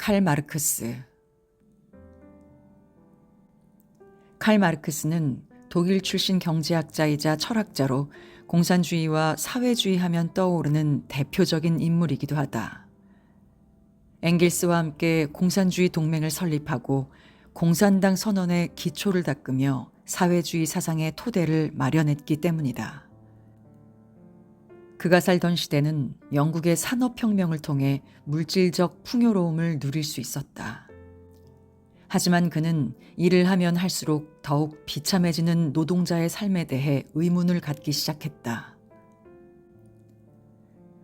칼 마르크스. 칼 마르크스는 독일 출신 경제학자이자 철학자로 공산주의와 사회주의 하면 떠오르는 대표적인 인물이기도 하다. 엥겔스와 함께 공산주의 동맹을 설립하고 공산당 선언의 기초를 닦으며 사회주의 사상의 토대를 마련했기 때문이다. 그가 살던 시대는 영국의 산업혁명을 통해 물질적 풍요로움을 누릴 수 있었다. 하지만 그는 일을 하면 할수록 더욱 비참해지는 노동자의 삶에 대해 의문을 갖기 시작했다.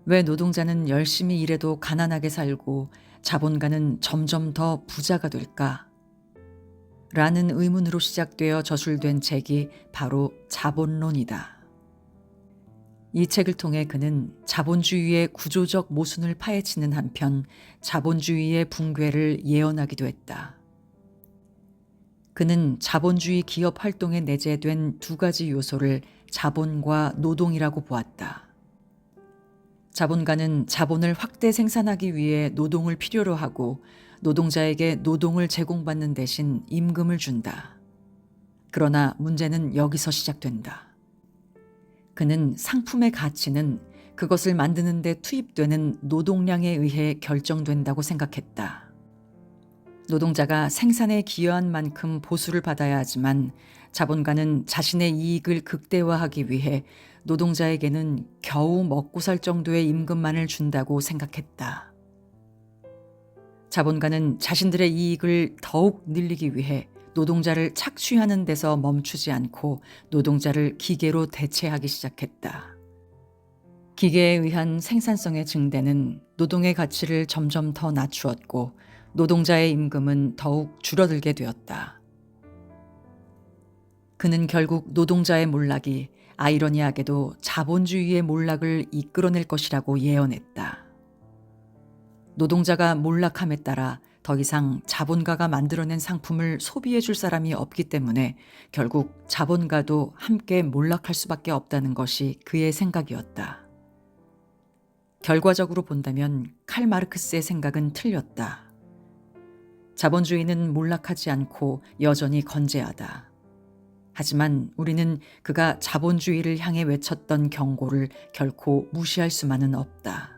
왜 노동자는 열심히 일해도 가난하게 살고 자본가는 점점 더 부자가 될까? 라는 의문으로 시작되어 저술된 책이 바로 자본론이다. 이 책을 통해 그는 자본주의의 구조적 모순을 파헤치는 한편 자본주의의 붕괴를 예언하기도 했다. 그는 자본주의 기업 활동에 내재된 두 가지 요소를 자본과 노동이라고 보았다. 자본가는 자본을 확대 생산하기 위해 노동을 필요로 하고 노동자에게 노동을 제공받는 대신 임금을 준다. 그러나 문제는 여기서 시작된다. 그는 상품의 가치는 그것을 만드는 데 투입되는 노동량에 의해 결정된다고 생각했다. 노동자가 생산에 기여한 만큼 보수를 받아야 하지만 자본가는 자신의 이익을 극대화하기 위해 노동자에게는 겨우 먹고 살 정도의 임금만을 준다고 생각했다. 자본가는 자신들의 이익을 더욱 늘리기 위해 노동자를 착취하는 데서 멈추지 않고 노동자를 기계로 대체하기 시작했다. 기계에 의한 생산성의 증대는 노동의 가치를 점점 더 낮추었고 노동자의 임금은 더욱 줄어들게 되었다. 그는 결국 노동자의 몰락이 아이러니하게도 자본주의의 몰락을 이끌어낼 것이라고 예언했다. 노동자가 몰락함에 따라 더 이상 자본가가 만들어낸 상품을 소비해 줄 사람이 없기 때문에 결국 자본가도 함께 몰락할 수밖에 없다는 것이 그의 생각이었다. 결과적으로 본다면 칼 마르크스의 생각은 틀렸다. 자본주의는 몰락하지 않고 여전히 건재하다. 하지만 우리는 그가 자본주의를 향해 외쳤던 경고를 결코 무시할 수만은 없다.